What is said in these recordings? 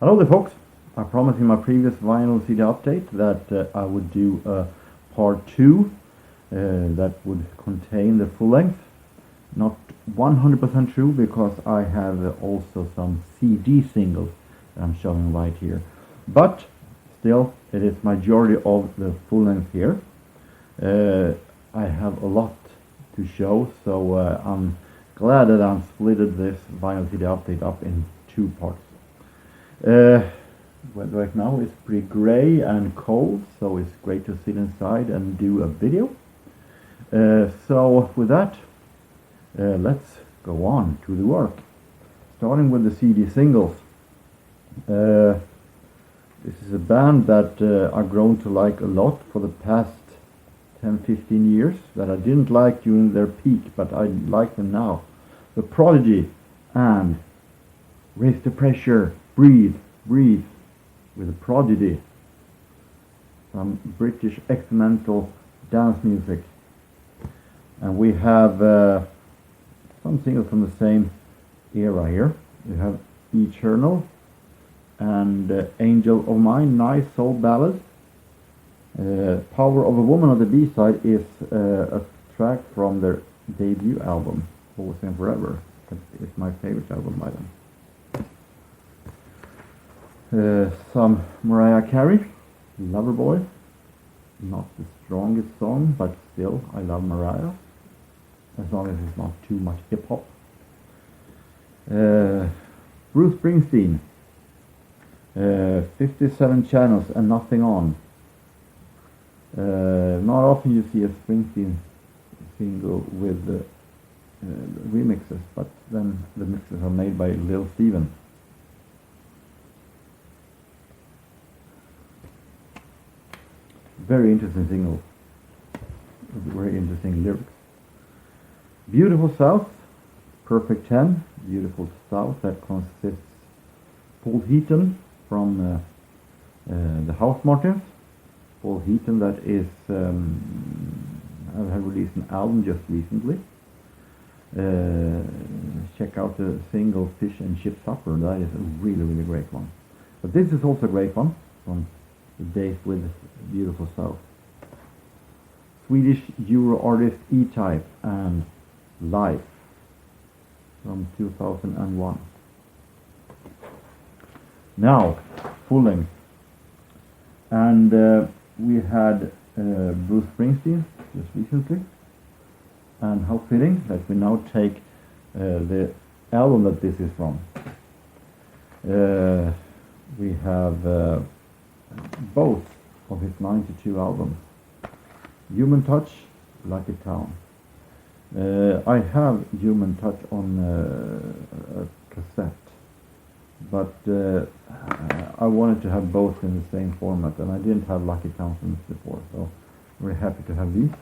Hello there folks, I promised in my previous vinyl CD update that I would do a part 2 that would contain the full length. Not 100% true because I have also some CD singles that I'm showing right here. But still, it is majority of the full length here. I have a lot to show, so I'm glad that I'm splitted this vinyl CD update up in 2 parts. Right now it's pretty gray and cold, so it's great to sit inside and do a video. So with that, let's go on to the work. Starting with the CD singles. This is a band that I've grown to like a lot for the past 10-15 years, that I didn't like during their peak, but I like them now. The Prodigy and Raise the Pressure, Breathe with The Prodigy. Some British experimental dance music. And we have some singles from the same era here. We have Eternal and Angel of Mine, nice soul ballad. Power of a Woman on the B-side is a track from their debut album, Always and Forever. It's my favorite album by them. Some Mariah Carey, Loverboy. Not the strongest song, but still I love Mariah, as long as it's not too much hip-hop. Bruce Springsteen, 57 Channels and Nothing On. Not often you see a Springsteen single with the remixes, but then the mixes are made by Lil Steven. Very interesting single, very interesting lyrics. Beautiful South, Perfect 10, Beautiful South, that consists Paul Heaton from the House Martins. Paul Heaton, that is, have released an album just recently. Check out the single Fish and Chip Supper, that is a really great one. But this is also a great one from the days with Beautiful South. Swedish Euro artist E-Type and Life from 2001. Now, full length. And we had Bruce Springsteen just recently. And how fitting that we now take the album that this is from. We have both of his 92 albums. Human Touch, Lucky Town. I have Human Touch on a cassette, but I wanted to have both in the same format, and I didn't have Lucky Town from this before, so I'm very happy to have these.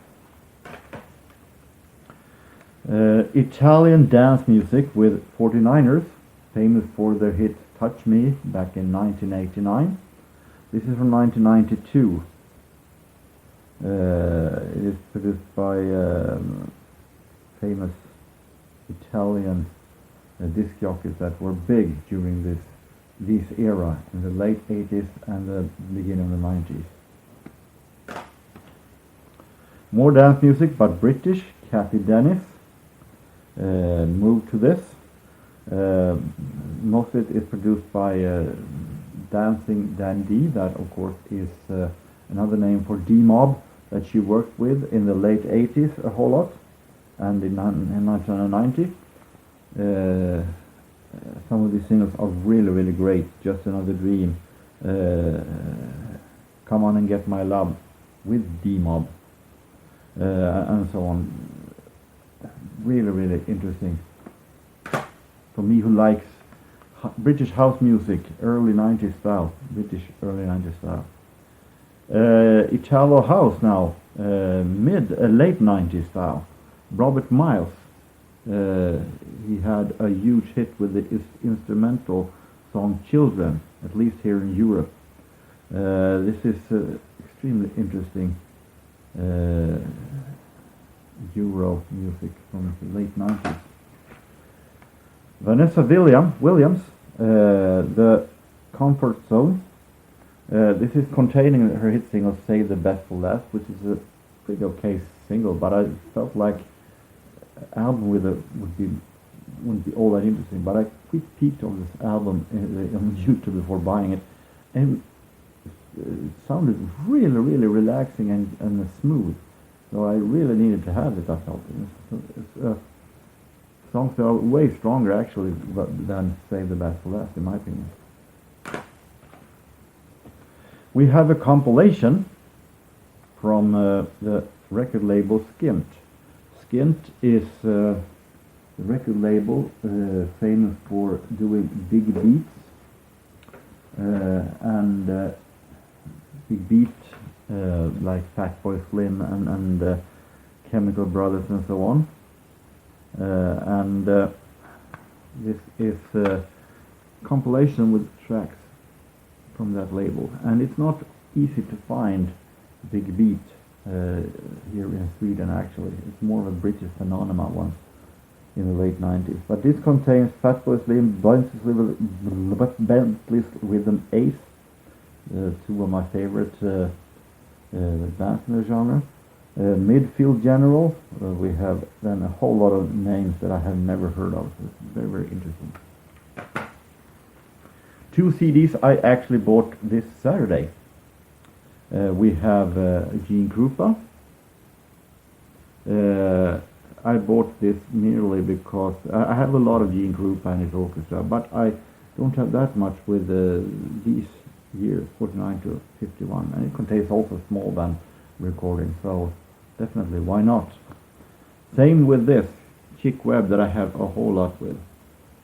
Italian dance music with 49ers, famous for their hit Touch Me back in 1989. This is from 1992. It is produced by famous Italian disc jockeys that were big during this era in the late 80s and the beginning of the 90s. More dance music, but British. Kathy Dennis moved to this. Most of it is produced by Dancing Dandy, that of course is another name for D-Mob that she worked with in the late 80s a whole lot, and in 1990. Some of these singles are really great. Just Another Dream, Come On and Get My Love with D-Mob, and so on. Really interesting. For me who likes British house music, early 90s style, British early 90s style. Italo house now, late 90s style. Robert Miles, he had a huge hit with the instrumental song Children, at least here in Europe. This is extremely interesting Euro music from the late 90s. Vanessa Williams, the Comfort Zone. This is containing her hit single Save the Best for Last, which is a pretty okay single, but I felt like an album with wouldn't be all that interesting. But I quick peeked on this album on YouTube before buying it, and it sounded really relaxing and smooth. So I really needed to have it. I felt it's songs that are way stronger actually than Save the Best for Last, in my opinion. We have a compilation from the record label Skint. Skint is the record label famous for doing big beats and big beat like Fatboy Slim and Chemical Brothers and so on. This is a compilation with tracks from that label, and it's not easy to find big beat here in Sweden. Actually, it's more of a British phenomenon once in the late 90s. But this contains Fatboy Slim, Bentley's Rhythm Ace, two of my favorite bands in the genre. Midfield General, we have then a whole lot of names that I have never heard of, so it's very interesting. 2 CDs I actually bought this Saturday. We have Gene Krupa. I bought this merely because I have a lot of Gene Krupa and his orchestra, but I don't have that much with these years, 49 to 51, and it contains also small band recordings, so definitely, why not? Same with this Chick Webb that I have a whole lot with.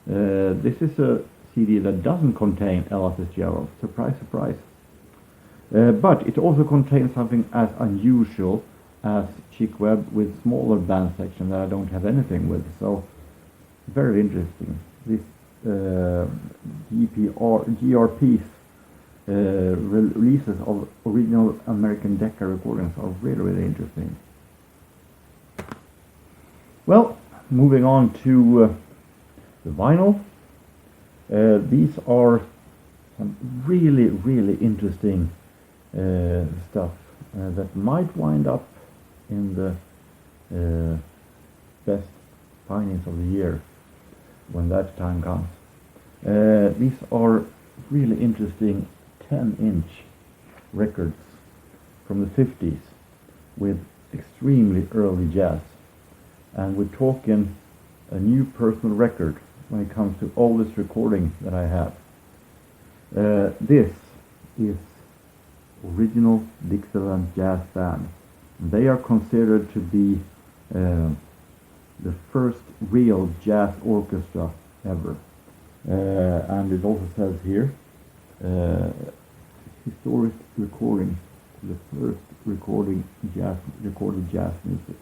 This is a CD that doesn't contain Ella Fitzgerald. Surprise, surprise. But it also contains something as unusual as Chick Webb with smaller band section that I don't have anything with. So very interesting. This GRP's releases of original American Decca recordings are really interesting. Well, moving on to the vinyl. These are some really interesting stuff that might wind up in the best findings of the year when that time comes. These are really interesting 10-inch records from the 50s with extremely early jazz, and we're talking a new personal record when it comes to oldest recording that I have. This is original Dixieland Jazz Band. They are considered to be the first real jazz orchestra ever. And it also says here, historic recording, the first recorded jazz music.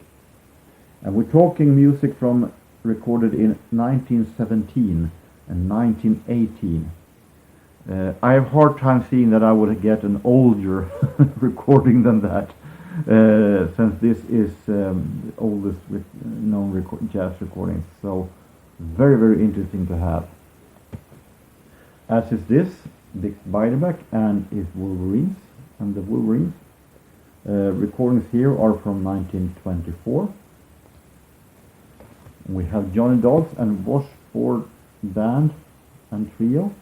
And we're talking music from recorded in 1917 and 1918. I have a hard time seeing that I would get an older recording than that, since this is the oldest known jazz recordings. So very interesting to have. As is this, Dick Beiderbecke and his Wolverines, and the Wolverines. Recordings here are from 1924. We have Johnny Dodds and Washboard Band and Trio,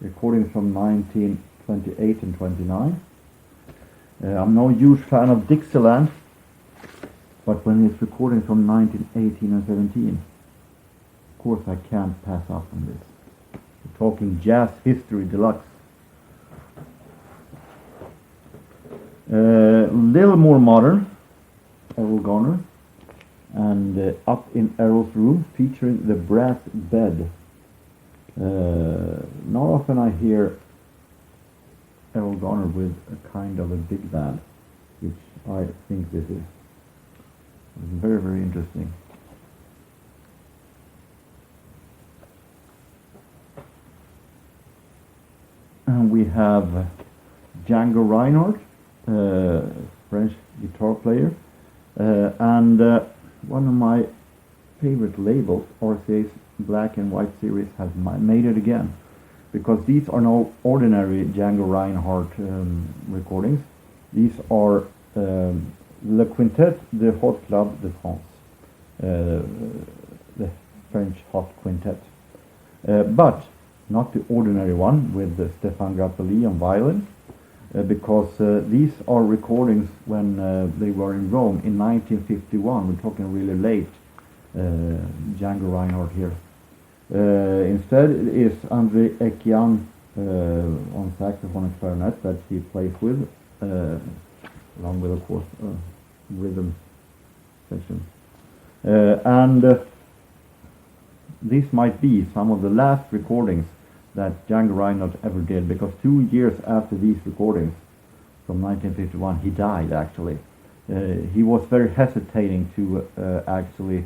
recordings from 1928 and 29. I'm no huge fan of Dixieland, but when it's recording from 1918 and 17, of course I can't pass up on this. We're talking Jazz History Deluxe. Little more modern, Errol Garner, and Up in Errol's Room, featuring the brass bed. Not often I hear Errol Garner with a kind of a big band, which I think this is. It's very interesting. And we have Django Reinhardt, French guitar player, and one of my favorite labels, RCA's Black and White series, has made it again because these are no ordinary Django Reinhardt recordings. These are Le Quintet de Hot Club de France, the French hot quintet, but not the ordinary one with Stéphane Grappelli on violin, because these are recordings when they were in Rome in 1951. We're talking really late Django Reinhardt here. Instead it is André Ekian on saxophone and clarinet that he plays with, along with, of course, rhythm section. And these might be some of the last recordings that Django Reinhardt ever did, because 2 years after these recordings from 1951 he died actually. He was very hesitating to actually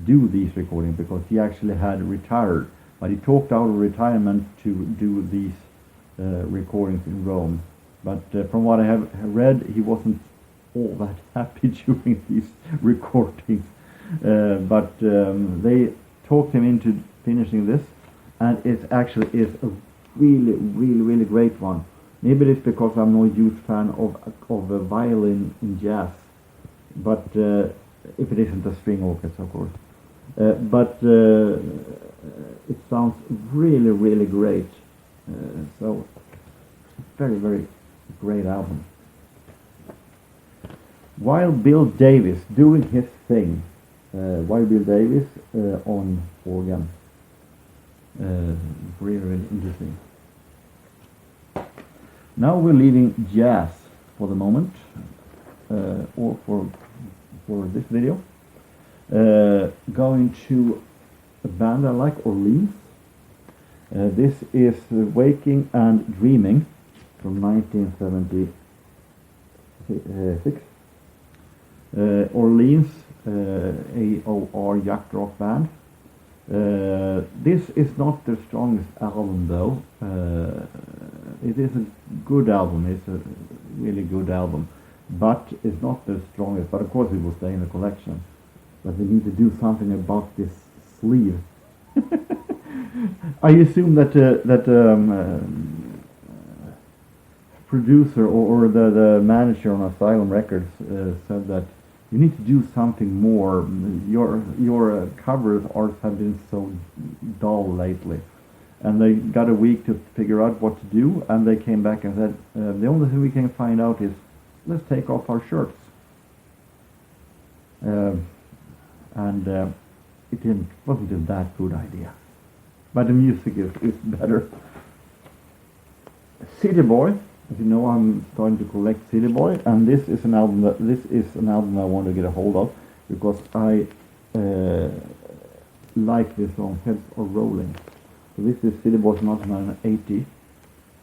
do these recordings because he actually had retired, but he talked out of retirement to do these recordings in Rome. But from what I have read, he wasn't all that happy during these recordings. But they talked him into finishing this, and it actually is a really great one. Maybe it's because I'm no huge fan of violin in jazz, but if it isn't a string orchestra, of course. But it sounds really great. So very great album. While Bill Davis doing his thing, while Bill Davis on organ, really interesting. Now we're leaving jazz for the moment, or for this video. Going to a band I like, Orleans. This is Waking and Dreaming from 1976. Orleans, AOR yacht rock band. This is not their strongest album though. It is a good album, it's a really good album, but it's not the strongest, but of course it will stay in the collection. But they need to do something about this sleeve. I assume that producer or the manager on Asylum Records said that you need to do something more. Your covers art have been so dull lately, and they got a week to figure out what to do. And they came back and said the only thing we can find out is let's take off our shirts. And it wasn't a that good idea, but the music is better. City Boy, as you know, I'm starting to collect City Boy, and this is an album I want to get a hold of because I like this song, Heads Are Rolling. So this is City Boy from 1980,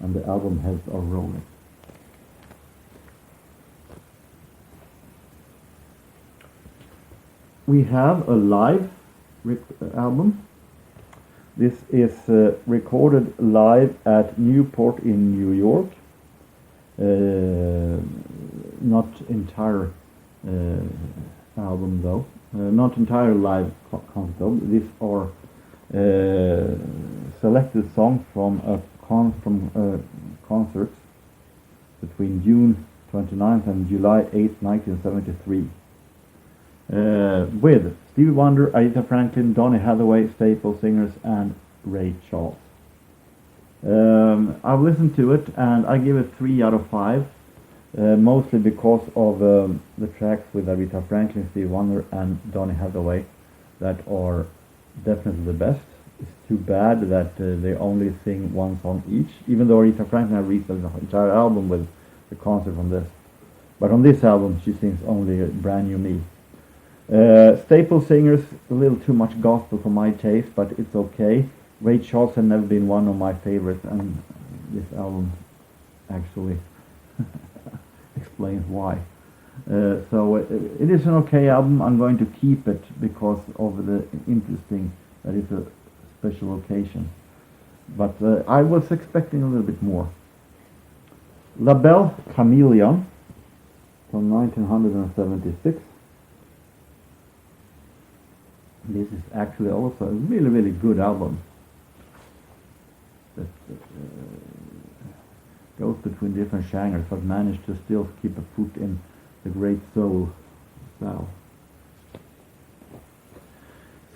and the album Heads Are Rolling. We have a live album. This is recorded live at Newport in New York. Not entire album though. Not entire live concert though. These are selected songs from concerts between June 29th and July 8th, 1973. With Stevie Wonder, Aretha Franklin, Donny Hathaway, Staple Singers, and Ray Charles. I've listened to it and I give it 3 out of 5, mostly because of the tracks with Aretha Franklin, Stevie Wonder, and Donny Hathaway that are definitely the best. It's too bad that they only sing one song each, even though Aretha Franklin has released the entire album with the concert from this. But on this album she sings only Brand New Me. Staple Singers, a little too much gospel for my taste, but it's okay. Ray Charles has never been one of my favorites, and this album actually explains why. So it is an okay album. I'm going to keep it because of the interesting that it's a special occasion. But I was expecting a little bit more. La Belle Chameleon from 1976. This is actually also a really good album. that goes between different genres, but managed to still keep a foot in the great soul style.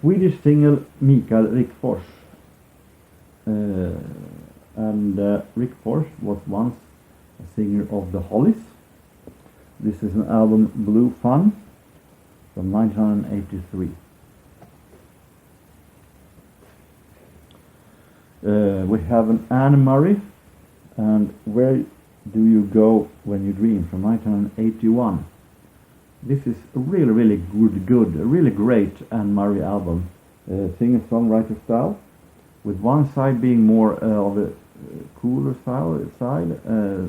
Swedish singer Mikael Rickfors. And Rickfors was once a singer of the Hollies. This is an album, Blue Fun, from 1983. We have an Anne Murray, and Where Do You Go When You Dream, from 1981. This is a really, really good, a really great Anne Murray album, singer-songwriter style, with one side being more of a cooler side,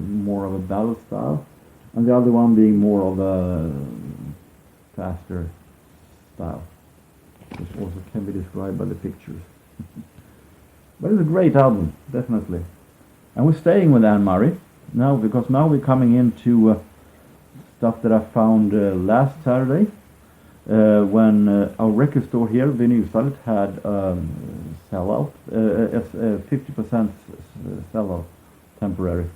more of a ballad style, and the other one being more of a faster style, which also can be described by the pictures. But it's a great album, definitely. And we're staying with Anne Murray now, because now we're coming into stuff that I found last Saturday, when our record store here, Vinylstallet, had sellout, 50% sellout, temporary.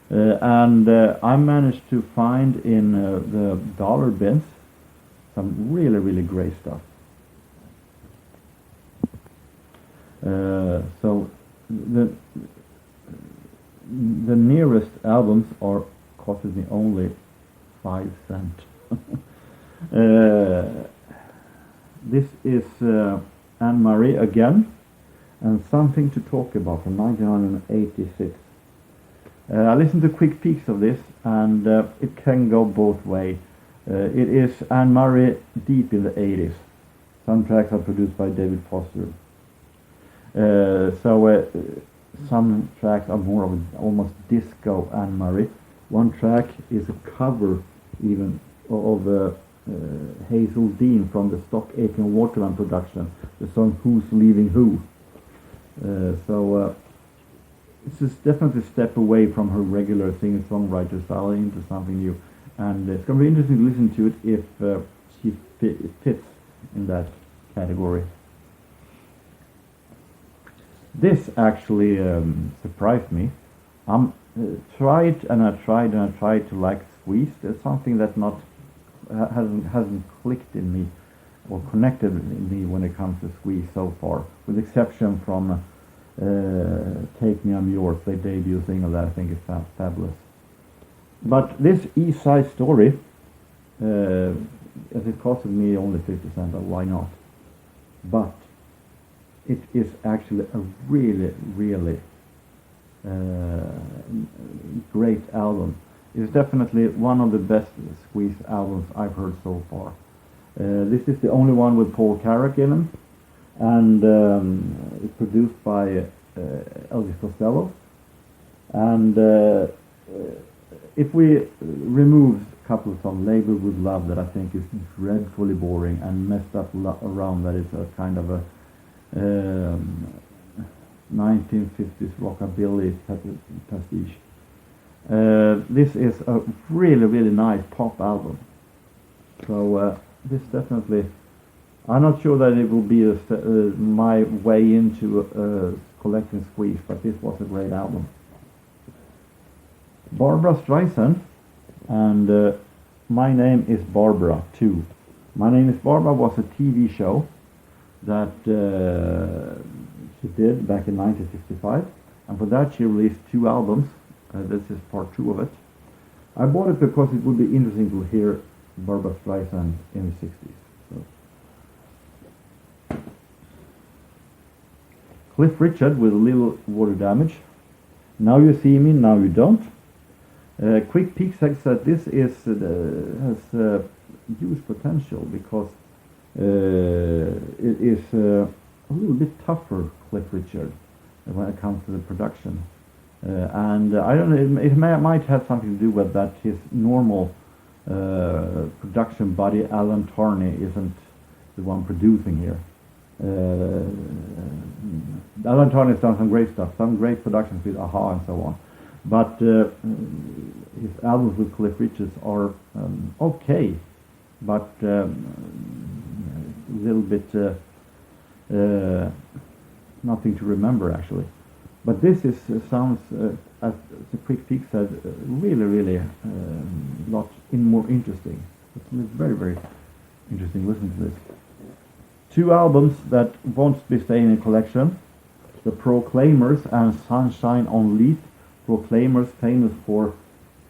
And I managed to find in the dollar bins some really, really great stuff. So the nearest albums are costing me only 5 cents. This is Anne Murray again, and Something to Talk About, from 1986. I listened to quick peeks of this, and it can go both ways. It is Anne Murray deep in the 80s. Some tracks are produced by David Foster. Some tracks are more of almost disco Anne Murray. One track is a cover even of Hazel Dean from the Stock Aitken Waterman production, the song Who's Leaving Who. This is definitely a step away from her regular singer-songwriter style into something new, and it's going to be interesting to listen to it if she fits in that category. This actually surprised me. I tried to like Squeeze. There's something that hasn't clicked in me or connected in me when it comes to Squeeze so far, with exception from Take Me I'm Yours, their debut single that I think is fabulous. But this East Side Story, as it costed me only 50 cents, why not? But it is actually a really, really great album. It's definitely one of the best Squeeze albums I've heard so far. This is the only one with Paul Carrack in them, and it's produced by Elvis Costello. And if we remove a couple of songs, Labor with Love, that I think is dreadfully boring and messed up around, that it's a kind of a 1950s rockabilly pastiche. This is a really, really nice pop album. So this definitely, I'm not sure that it will be my way into collecting Squeeze, but this was a great album. Barbra Streisand, and My Name is Barbara too. My Name is Barbara was a TV show that she did back in 1965, and for that she released 2 albums. This is part 2 of it. I bought it because it would be interesting to hear Barbra Streisand in the 60s. So. Cliff Richard with a little water damage. Now You See Me, Now You Don't. Quick Peek says that this is has huge potential because it is a little bit tougher, Cliff Richard, when it comes to the production. And I don't know, it might have something to do with that his normal production buddy Alan Tarney isn't the one producing here. Alan Tarney has done some great stuff, some great productions with Aha and so on. But his albums with Cliff Richards are okay, but a little bit nothing to remember actually. But this is sounds, as the quick peek said, really lot more interesting. It's very interesting listening to this. Two albums that won't be staying in collection: The Proclaimers and Sunshine on Leith. Proclaimers famous for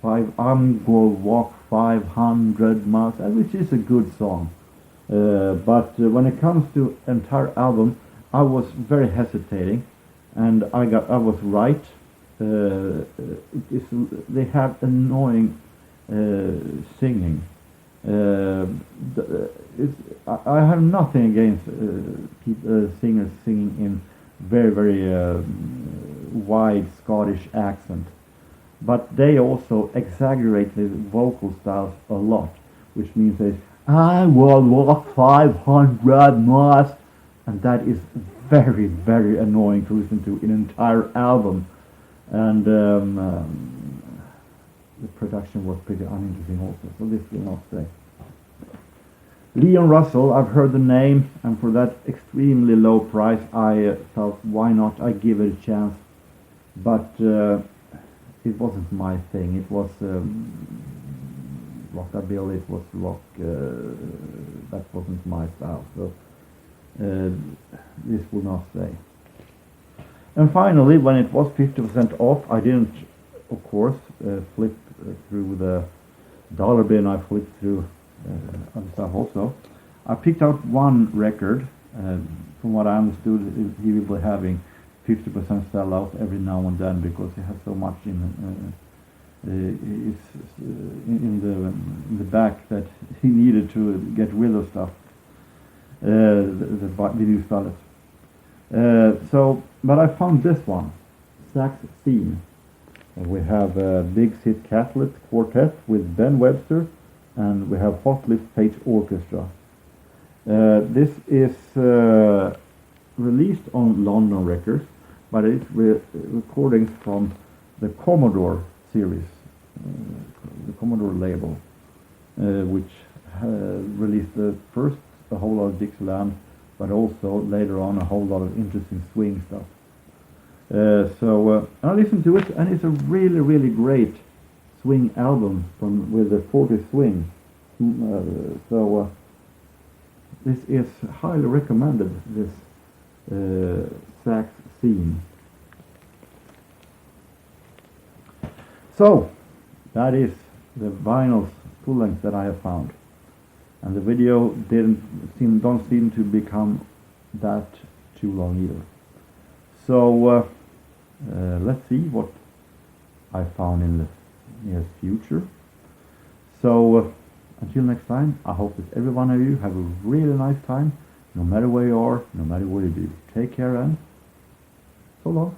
I'm gonna walk 500 miles, which is a good song. But when it comes to entire album, I was very hesitating, and I was right. They have annoying singing. I have nothing against singers singing in very wide Scottish accent, but they also exaggerate the vocal styles a lot, which means they I will walk 500 miles, and that is very annoying to listen to in an entire album. And the production was pretty uninteresting also, so this will not stay. Leon Russell, I've heard the name, and for that extremely low price I thought, why not, I give it a chance. But it wasn't my thing. It was rockabilly, it was rock, that wasn't my style, so this will not stay. And finally, when it was 50% off, I didn't, of course, flip through the dollar bin. I flipped through other stuff also. I picked out one record. From what I understood, he will be having 50% sellout every now and then because he has so much in the back that he needed to get rid of stuff. The video started. But I found this one, Sax Scene. We have Big Sid Catlett Quartet with Ben Webster, and we have Hot Lift Page Orchestra. This is released on London Records, but it's recordings from the Commodore series, the Commodore label, which released first a whole lot of Dixieland, but also later on a whole lot of interesting swing stuff. I listened to it, and it's a really great swing album with the 40s swing. This is highly recommended, this Sax Scene. So that is the vinyls full length that I have found, and the video don't seem to become that too long either. So let's see what I found in the near future. So until next time, I hope that every one of you have a really nice time, no matter where you are, no matter what you do. Take care, and so long.